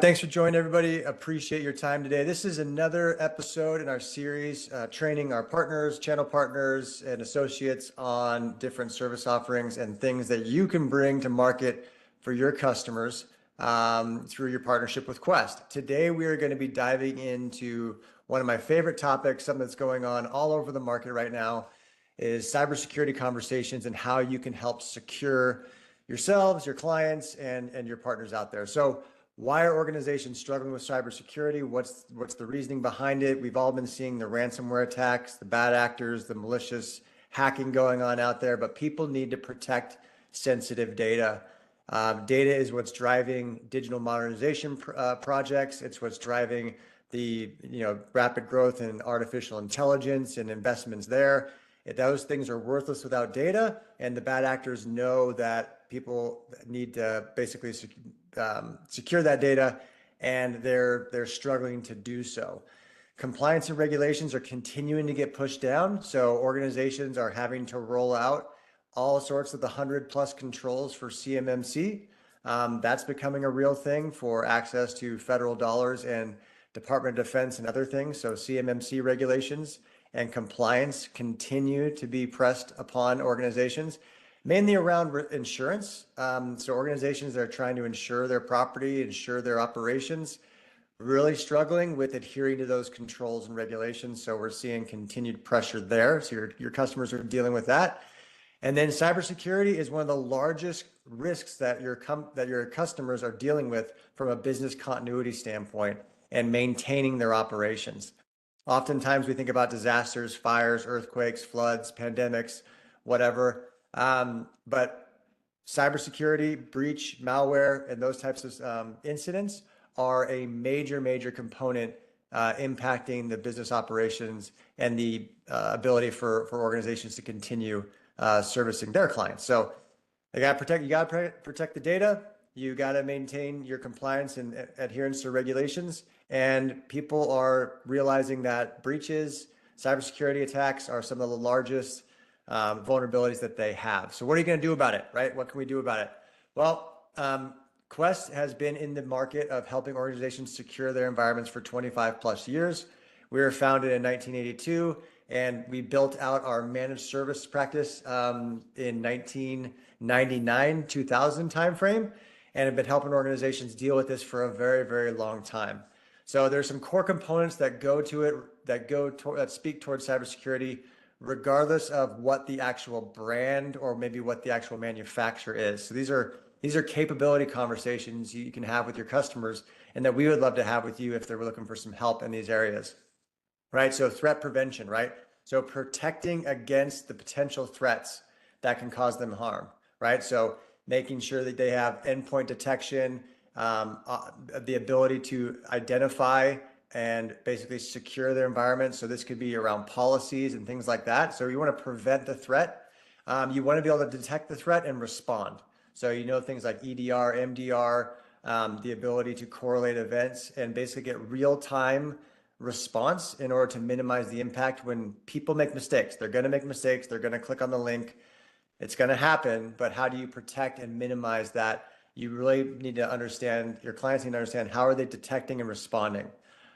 Thanks for joining, everybody. Appreciate your time today. This is another episode in our series, training our partners, channel partners, and associates on different service offerings and things that you can bring to market for your customers through your partnership with Quest. Today, we are going to be diving into one of my favorite topics, something that's going on all over the market right now, is cybersecurity conversations and how you can help secure yourselves, your clients, and your partners out there. So why are organizations struggling with cybersecurity? What's the reasoning behind it? We've all been seeing the ransomware attacks, the bad actors, the malicious hacking going on out there, but people need to protect sensitive data. Data is what's driving digital modernization projects. It's what's driving the rapid growth in artificial intelligence and investments there. Those things are worthless without data, and the bad actors know that people need to basically secure that data, and they're struggling to do so. Compliance and regulations are continuing to get pushed down, so organizations are having to roll out all sorts of the 100+ controls for CMMC. That's becoming a real thing for access to federal dollars and Department of Defense and other things. So CMMC regulations and compliance continue to be pressed upon organizations, mainly around insurance. So organizations that are trying to insure their property, insure their operations, really struggling with adhering to those controls and regulations. So we're seeing continued pressure there. So your customers are dealing with that. And then cybersecurity is one of the largest risks that your customers are dealing with from a business continuity standpoint and maintaining their operations. Oftentimes we think about disasters, fires, earthquakes, floods, pandemics, whatever. But cybersecurity, breach, malware, and those types of incidents are a major component impacting the business operations and the ability for organizations to continue servicing their clients. So you gotta protect the data. You gotta maintain your compliance and adherence to regulations. And people are realizing that breaches, cybersecurity attacks are some of the largest vulnerabilities that they have. So what are you going to do about it, right? What can we do about it? Well, Quest has been in the market of helping organizations secure their environments for 25+ years. We were founded in 1982, and we built out our managed service practice in 1999, 2000 timeframe, and have been helping organizations deal with this for a very long time. So there's some core components that go to it, that speak towards cybersecurity, regardless of what the actual brand or maybe what the actual manufacturer is. So these are capability conversations you can have with your customers, and that we would love to have with you if they're looking for some help in these areas, right? So threat prevention, right? So protecting against the potential threats that can cause them harm, right? So making sure that they have endpoint detection, the ability to identify and basically secure their environment. So this could be around policies and things like that. So you want to prevent the threat. You want to be able to detect the threat and respond. So things like EDR, MDR, the ability to correlate events and basically get real-time response in order to minimize the impact when people make mistakes. They're going to make mistakes. They're going to click on the link. It's going to happen, but how do you protect and minimize that? You really need to understand, your clients need to understand, how are they detecting and responding?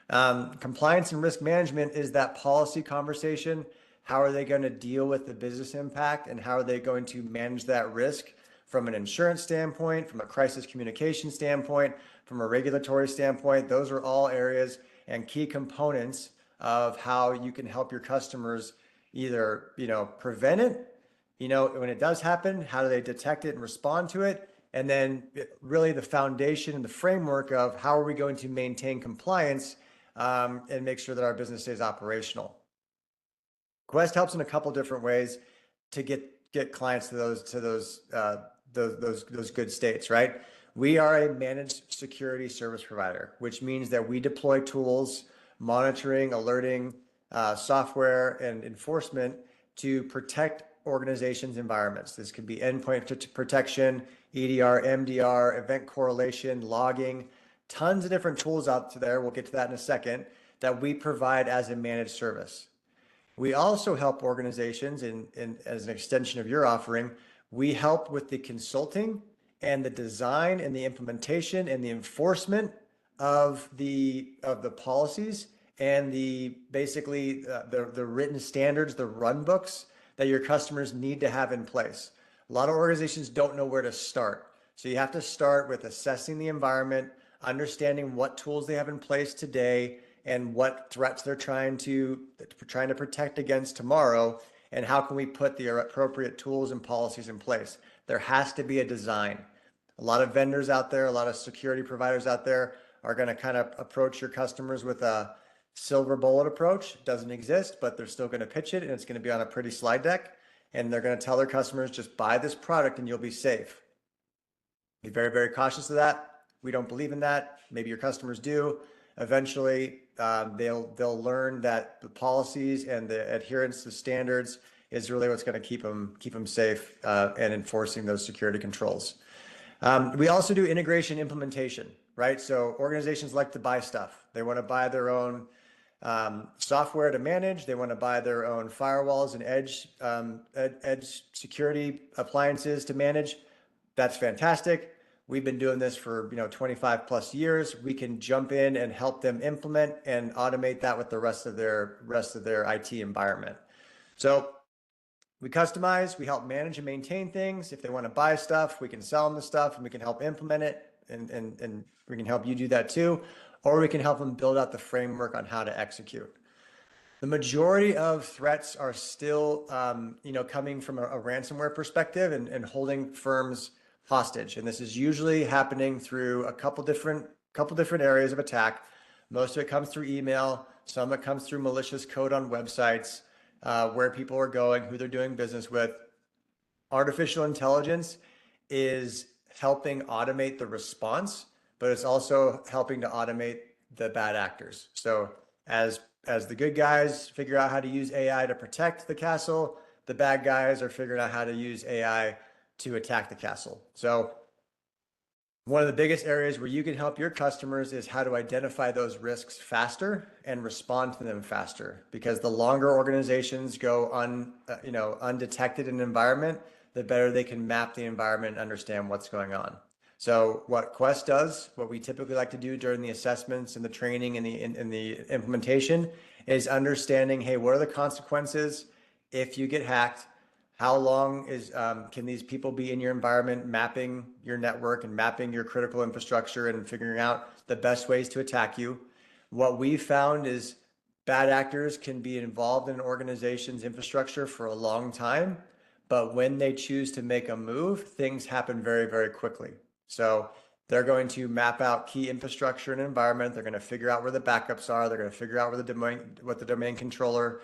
Compliance and risk management is that policy conversation. How are they going to deal with the business impact, and how are they going to manage that risk from an insurance standpoint, from a crisis communication standpoint, from a regulatory standpoint? Those are all areas and key components of how you can help your customers either, prevent it, when it does happen, how do they detect it and respond to it? And then really the foundation and the framework of how are we going to maintain compliance and make sure that our business stays operational. Quest helps in a couple different ways to get clients to those good states, right? We are a managed security service provider, which means that we deploy tools, monitoring, alerting, software, and enforcement to protect organizations' environments. This could be endpoint protection, EDR, MDR, event correlation, logging, tons of different tools out there. We'll get to that in a second, that we provide as a managed service. We also help organizations, as an extension of your offering, we help with the consulting and the design and the implementation and the enforcement of the policies and the basically the written standards, the run books that your customers need to have in place. A lot of organizations don't know where to start. So you have to start with assessing the environment, understanding what tools they have in place today and what threats they're trying to protect against tomorrow, and how can we put the appropriate tools and policies in place. There has to be a design. A lot of vendors out there, a lot of security providers out there are going to kind of approach your customers with a silver bullet approach. It doesn't exist, but they're still going to pitch it, and it's going to be on a pretty slide deck. And they're going to tell their customers, just buy this product and you'll be safe. Be very, very cautious of that. We don't believe in that. Maybe your customers do. Eventually, they'll learn that the policies and the adherence to standards is really what's going to keep them safe and enforcing those security controls. We also do integration implementation, right? So organizations like to buy stuff. They want to buy their own software to manage. They want to buy their own firewalls and edge security appliances to manage. That's fantastic. We've been doing this for 25 plus years. We can jump in and help them implement and automate that with the rest of their IT environment. So we customize, we help manage and maintain things. If they want to buy stuff, we can sell them the stuff and we can help implement it, and we can help you do that too. Or we can help them build out the framework on how to execute. The majority of threats are still coming from a ransomware perspective and holding firms hostage. And this is usually happening through a couple different areas of attack. Most of it comes through email. Some of it comes through malicious code on websites, where people are going, who they're doing business with. Artificial intelligence is helping automate the response, but it's also helping to automate the bad actors. So as the good guys figure out how to use AI to protect the castle, the bad guys are figuring out how to use AI to attack the castle. So one of the biggest areas where you can help your customers is how to identify those risks faster and respond to them faster. Because the longer organizations go undetected in an environment, the better they can map the environment and understand what's going on. So what Quest does, what we typically like to do during the assessments and the training and the implementation, is understanding, hey, what are the consequences if you get hacked? How long can these people be in your environment, mapping your network and mapping your critical infrastructure and figuring out the best ways to attack you? What we've found is bad actors can be involved in an organization's infrastructure for a long time, but when they choose to make a move, things happen very, very quickly. So they're going to map out key infrastructure and environment. They're going to figure out where the backups are. They're going to figure out what the domain controller,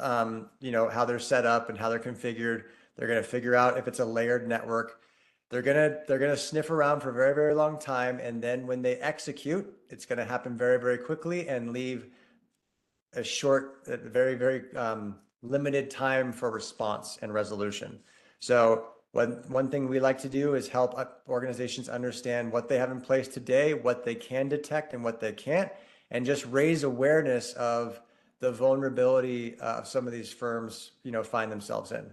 how they're set up and how they're configured. They're going to figure out if it's a layered network. They're going to sniff around for a very, very long time. And then when they execute, it's going to happen very, very quickly and leave a short, very, very limited time for response and resolution. So one thing we like to do is help organizations understand what they have in place today, what they can detect and what they can't, and just raise awareness of the vulnerability of some of these firms, find themselves in.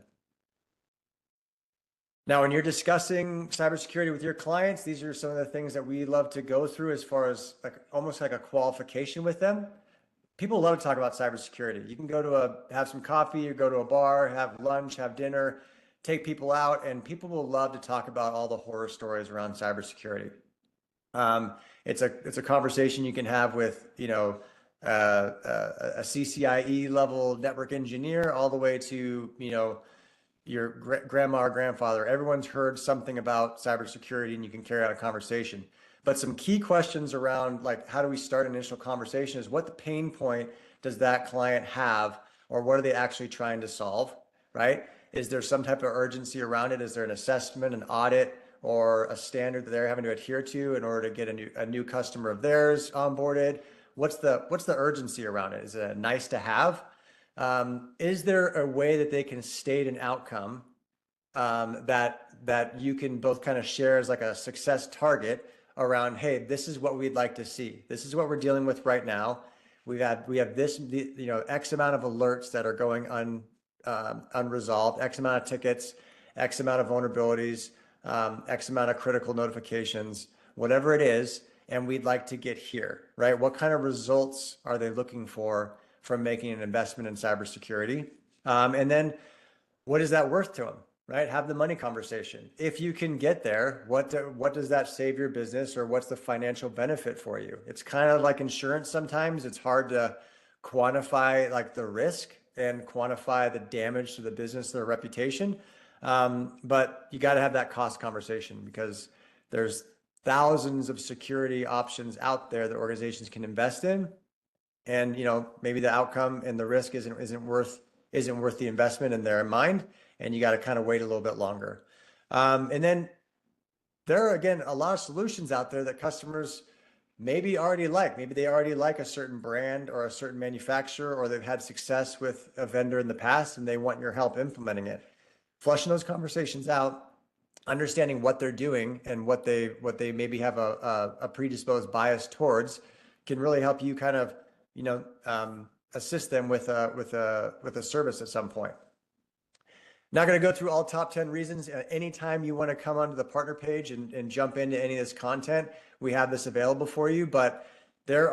Now, when you're discussing cybersecurity with your clients, these are some of the things that we love to go through as far as almost like a qualification with them. People love to talk about cybersecurity. You can go have some coffee, or go to a bar, have lunch, have dinner, take people out, and people will love to talk about all the horror stories around cybersecurity. It's a conversation you can have with, a CCIE level network engineer all the way to, your grandma or grandfather. Everyone's heard something about cybersecurity, and you can carry on a conversation. But some key questions around how do we start an initial conversation is, what the pain point does that client have, or what are they actually trying to solve, right? Is there some type of urgency around it? Is there an assessment, an audit, or a standard that they're having to adhere to in order to get a new customer of theirs onboarded? What's the urgency around it? Is it a nice to have? Is there a way that they can state an outcome that you can both kind of share as like a success target around, hey, this is what we'd like to see. This is what we're dealing with right now. We have this, X amount of alerts that are going unresolved, X amount of tickets, X amount of vulnerabilities, X amount of critical notifications, whatever it is. and we'd like to get here, right? What kind of results are they looking for from making an investment in cybersecurity? And then what is that worth to them, right? Have the money conversation. If you can get there, what does that save your business, or what's the financial benefit for you? It's kind of like insurance sometimes. It's hard to quantify like the risk and quantify the damage to the business, their reputation. But you got to have that cost conversation, because there's thousands of security options out there that organizations can invest in. And, maybe the outcome and the risk isn't worth the investment in their mind. And you got to kind of wait a little bit longer. And then there are, again, a lot of solutions out there that customers maybe already like. Maybe they already like a certain brand or a certain manufacturer, or they've had success with a vendor in the past and they want your help implementing it. Flushing those conversations out, understanding what they're doing and what they maybe have a predisposed bias towards, can really help you kind of, assist them with a service at some point. Not going to go through all top 10 reasons. Anytime you want to come onto the partner page and jump into any of this content, we have this available for you. But there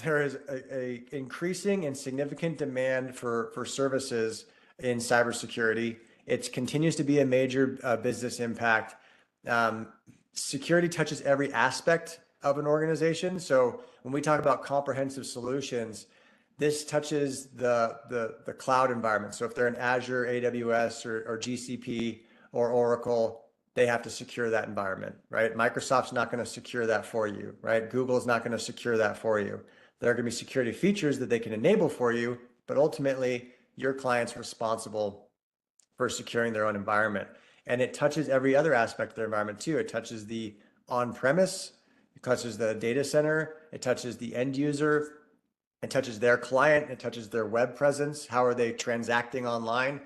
is a increasing and significant demand for services in cybersecurity. It continues to be a major business impact. Security touches every aspect of an organization. So when we talk about comprehensive solutions, this touches the cloud environment. So if they're in Azure, AWS, or GCP or Oracle, they have to secure that environment, right? Microsoft's not going to secure that for you, right? Google's not going to secure that for you. There are going to be security features that they can enable for you, but ultimately your client's responsible for securing their own environment. And it touches every other aspect of their environment too. It touches the on-premise, it touches the data center, it touches the end user, it touches their client, it touches their web presence. How are they transacting online?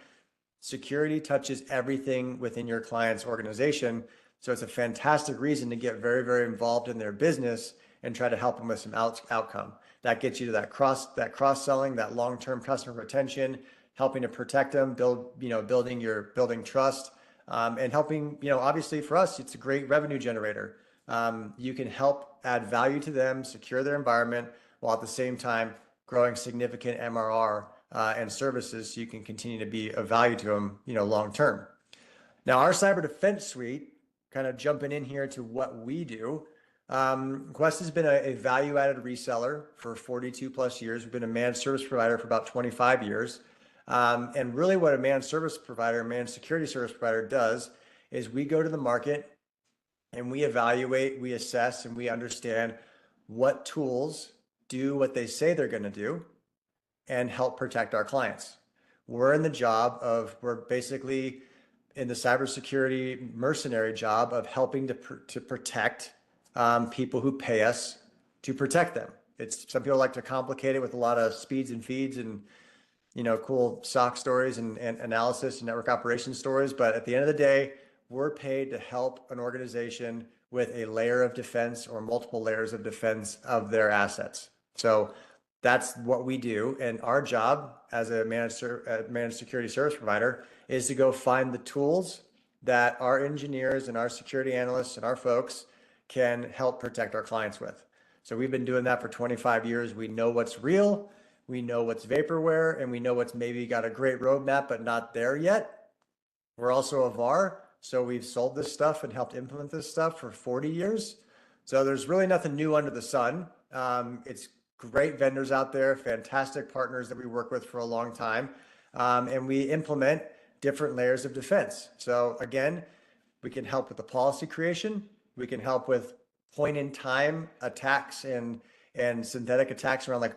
Security touches everything within your client's organization. So it's a fantastic reason to get very, very involved in their business and try to help them with some outcome. That gets you to that cross-selling, that long-term customer retention, helping to protect them, building trust, and helping, obviously for us, it's a great revenue generator. You can help add value to them, secure their environment, while at the same time growing significant MRR and services, so you can continue to be of value to them, long term. Now, our cyber defense suite, kind of jumping in here to what we do. Quest has been a value-added reseller for 42 plus years. We've been a managed service provider for about 25 years. And really what a managed service provider, managed security service provider does is we go to the market and we evaluate, we assess, and we understand what tools do what they say they're going to do and help protect our clients. We're basically in the cybersecurity mercenary job of helping to protect people who pay us to protect them. Some people like to complicate it with a lot of speeds and feeds and cool SOC stories and analysis and network operations stories. But at the end of the day, we're paid to help an organization with a layer of defense or multiple layers of defense of their assets. So that's what we do. And our job as a managed security service provider is to go find the tools that our engineers and our security analysts and our folks can help protect our clients with. So we've been doing that for 25 years. We know what's real, we know what's vaporware, and we know what's maybe got a great roadmap but not there yet. We're also a VAR, so we've sold this stuff and helped implement this stuff for 40 years. So there's really nothing new under the sun. It's great vendors out there, fantastic partners that we work with for a long time, and we implement different layers of defense. So again, we can help with the policy creation. We can help with point-in-time attacks and synthetic attacks around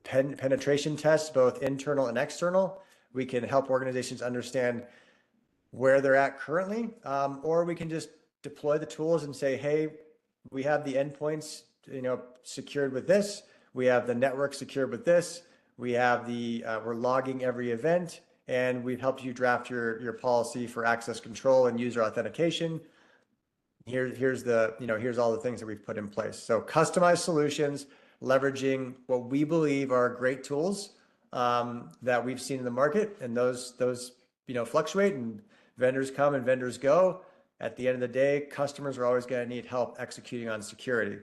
penetration tests, both internal and external. We can help organizations understand where they're at currently, or we can just deploy the tools and say, hey, we have the endpoints, secured with this. We have the network secured with this. We have we're logging every event, and we've helped you draft your policy for access control and user authentication. Here's all the things that we've put in place. So customized solutions, leveraging what we believe are great tools that we've seen in the market, and those fluctuate, and vendors come and vendors go. At the end of the day, customers are always going to need help executing on security.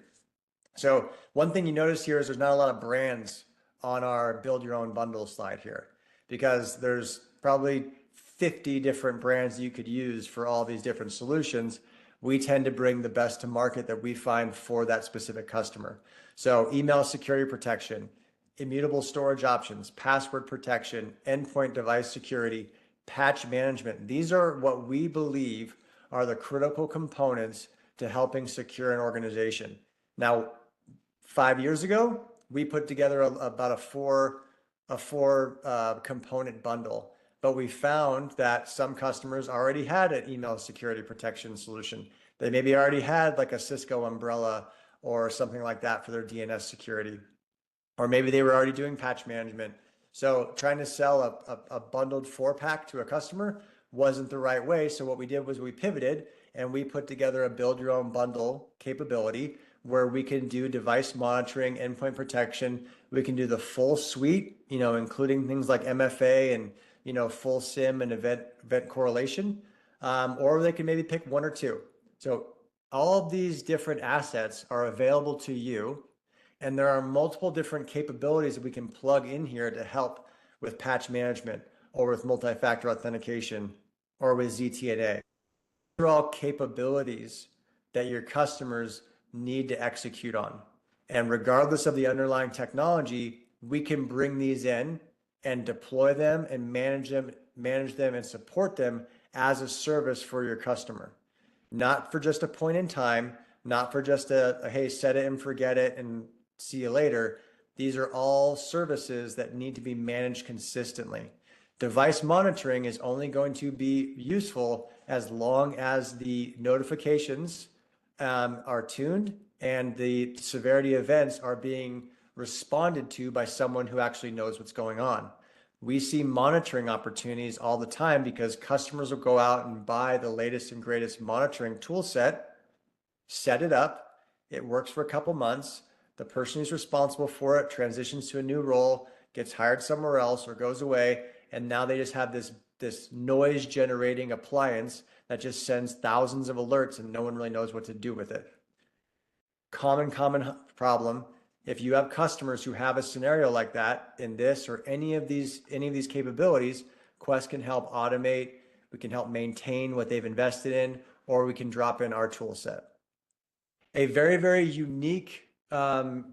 So one thing you notice here is there's not a lot of brands on our build your own bundle slide here, because there's probably 50 different brands you could use for all these different solutions. We tend to bring the best to market that we find for that specific customer. So email security protection, immutable storage options, password protection, endpoint device security, patch management. These are what we believe are the critical components to helping secure an organization. Now, 5 years ago, we put together about a four component bundle, but we found that some customers already had an email security protection solution. They maybe already had like a Cisco umbrella or something like that for their DNS security, or maybe they were already doing patch management. So trying to sell a bundled 4-pack to a customer wasn't the right way. So what we did was we pivoted and we put together a build your own bundle capability where we can do device monitoring, endpoint protection. We can do the full suite, including things like MFA and, full SIM and event correlation, or they can maybe pick one or two. So all of these different assets are available to you, and there are multiple different capabilities that we can plug in here to help with patch management or with multi-factor authentication or with ZTNA. These are all capabilities that your customers need to execute on. And regardless of the underlying technology, we can bring these in and deploy them and manage them and support them as a service for your customer. Not for just a point in time, not for just a hey, set it and forget it and see you later. These are all services that need to be managed consistently. Device monitoring is only going to be useful as long as the notifications are tuned and the severity events are being responded to by someone who actually knows what's going on. We see monitoring opportunities all the time because customers will go out and buy the latest and greatest monitoring tool set it up, it works for a couple months, the person who's responsible for it transitions to a new role, gets hired somewhere else or goes away, and now they just have this noise generating appliance that just sends thousands of alerts and no one really knows what to do with it. Common problem. If you have customers who have a scenario like that in this or any of these capabilities, Quest can help automate, we can help maintain what they've invested in, or we can drop in our tool set. A very, very unique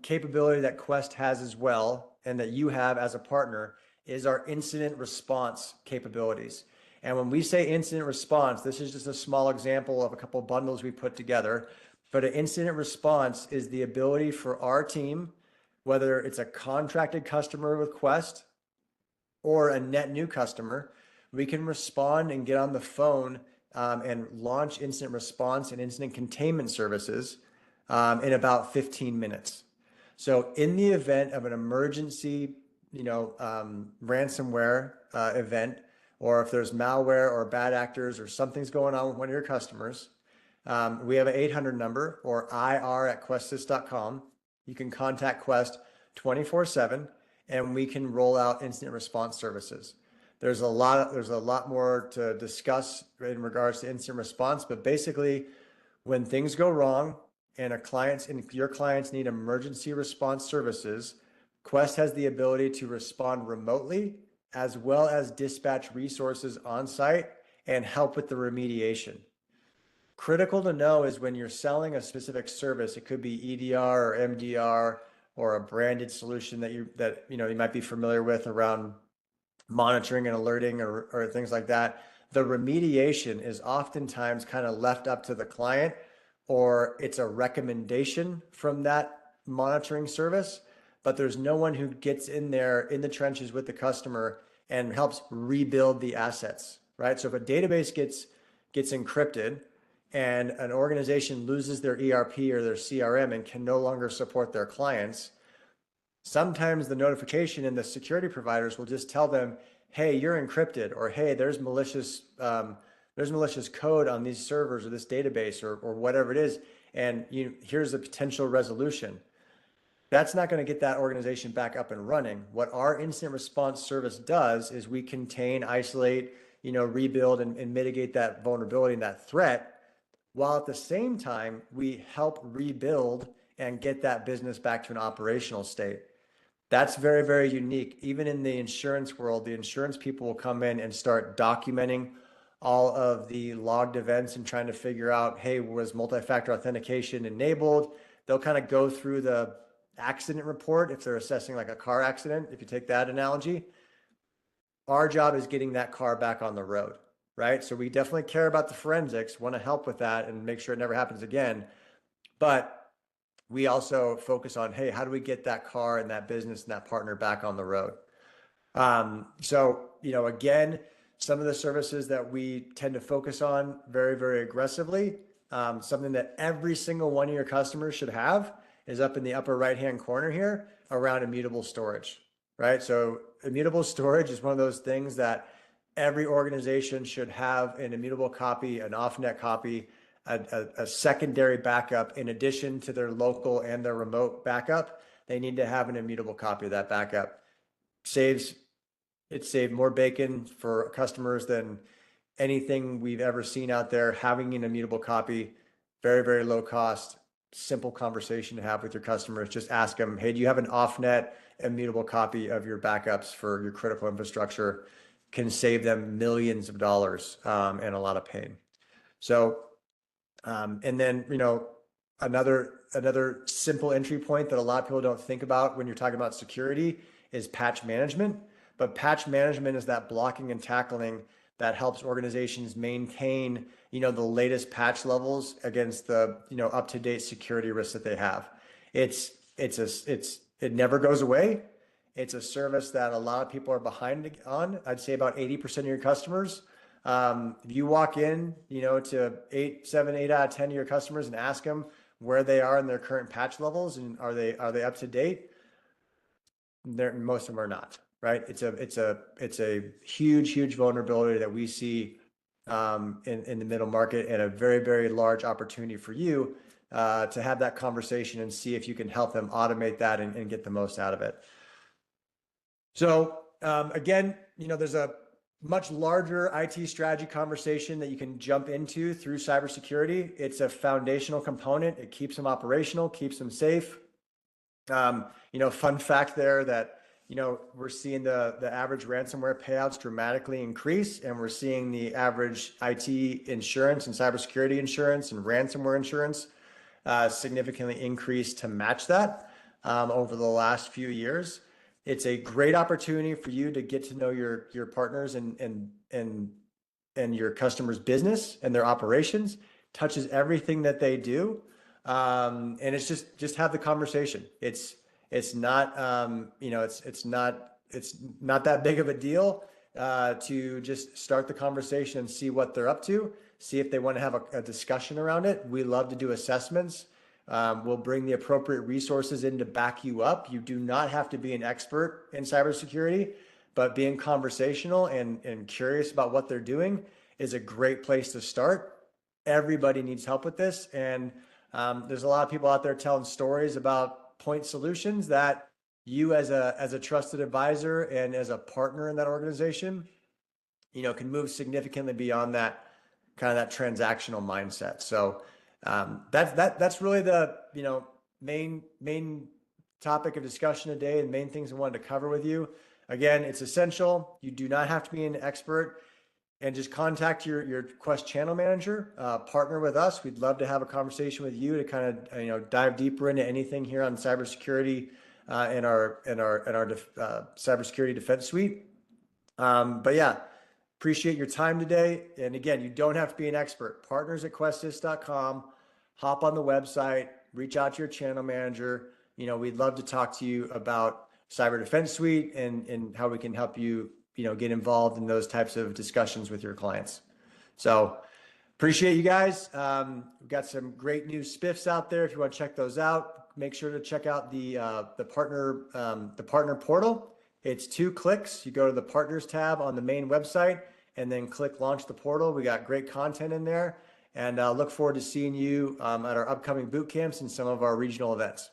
capability that Quest has as well, and that you have as a partner, is our incident response capabilities. And when we say incident response, this is just a small example of a couple of bundles we put together. But an incident response is the ability for our team, whether it's a contracted customer with Quest or a net new customer, we can respond and get on the phone and launch incident response and incident containment services in about 15 minutes. So in the event of an emergency, ransomware event, or if there's malware or bad actors or something's going on with one of your customers, we have an 800 number or ir@questsys.com. You can contact Quest 24/7 and we can roll out incident response services. There's a lot more to discuss in regards to incident response, but basically when things go wrong and your clients need emergency response services, Quest has the ability to respond remotely as well as dispatch resources on site and help with the remediation. Critical to know is when you're selling a specific service, it could be EDR or MDR or a branded solution that you might be familiar with around monitoring and alerting or things like that. The remediation is oftentimes kind of left up to the client, or it's a recommendation from that monitoring service, but there's no one who gets in there in the trenches with the customer and helps rebuild the assets, right? So if a database gets encrypted and an organization loses their ERP or their CRM and can no longer support their clients, sometimes the notification and the security providers will just tell them, hey, you're encrypted, or hey, there's malicious code on these servers or this database or whatever it is, and here's a potential resolution. That's not going to get that organization back up and running. What our incident response service does is we contain, isolate, rebuild and mitigate that vulnerability and that threat while at the same time, we help rebuild and get that business back to an operational state. That's very, very unique. Even in the insurance world, the insurance people will come in and start documenting all of the logged events and trying to figure out, hey, was multi-factor authentication enabled? They'll kind of go through the accident report if they're assessing like a car accident, if you take that analogy. Our job is getting that car back on the road, right? So we definitely care about the forensics, want to help with that and make sure it never happens again. But we also focus on, hey, how do we get that car and that business and that partner back on the road? So, again, some of the services that we tend to focus on very, very aggressively, something that every single one of your customers should have is up in the upper right-hand corner here around immutable storage, right? So immutable storage is one of those things that every organization should have an immutable copy, an off-net copy, a secondary backup in addition to their local and their remote backup. They need to have an immutable copy of that backup. It saved more bacon for customers than anything we've ever seen out there. Having an immutable copy, very, very low cost, simple conversation to have with your customers. Just ask them, hey, do you have an off-net immutable copy of your backups for your critical infrastructure? Can save them millions of dollars and a lot of pain. So, and then, another simple entry point that a lot of people don't think about when you're talking about security is patch management. But patch management is that blocking and tackling that helps organizations maintain, the latest patch levels against the, up-to-date security risks that they have. It never goes away. It's a service that a lot of people are behind on. I'd say about 80% of your customers. If you walk in, to 7, 8 out of 10 of your customers and ask them where they are in their current patch levels and are they up to date? Most of them are not, right? It's a huge vulnerability that we see in the middle market, and a very, very large opportunity for you to have that conversation and see if you can help them automate that and get the most out of it. So again, there's a much larger IT strategy conversation that you can jump into through cybersecurity. It's a foundational component. It keeps them operational, keeps them safe. Fun fact there that, we're seeing the average ransomware payouts dramatically increase, and we're seeing the average IT insurance and cybersecurity insurance and ransomware insurance significantly increase to match that over the last few years. It's a great opportunity for you to get to know your partners and your customers' business and their operations. Touches everything that they do, and it's just have the conversation. It's not that big of a deal to just start the conversation and see what they're up to. See if they want to have a discussion around it. We love to do assessments. We'll bring the appropriate resources in to back you up. You do not have to be an expert in cybersecurity, but being conversational and curious about what they're doing is a great place to start. Everybody needs help with this. And there's a lot of people out there telling stories about point solutions that you as a trusted advisor and as a partner in that organization, can move significantly beyond that kind of that transactional mindset. So that's really the main topic of discussion today, and main things I wanted to cover with you. Again, it's essential. You do not have to be an expert, and just contact your Quest channel manager. Partner with us. We'd love to have a conversation with you to kind of dive deeper into anything here on cybersecurity in our cybersecurity defense suite. But yeah. Appreciate your time today. And again, you don't have to be an expert. Partners@questis.com. Hop on the website, reach out to your channel manager. We'd love to talk to you about Cyberdefense Suite and how we can help you, get involved in those types of discussions with your clients. So appreciate you guys. We've got some great new spiffs out there. If you want to check those out, make sure to check out the partner portal. It's 2 clicks. You go to the partners tab on the main website and then click launch the portal. We got great content in there, and look forward to seeing you at our upcoming boot camps and some of our regional events.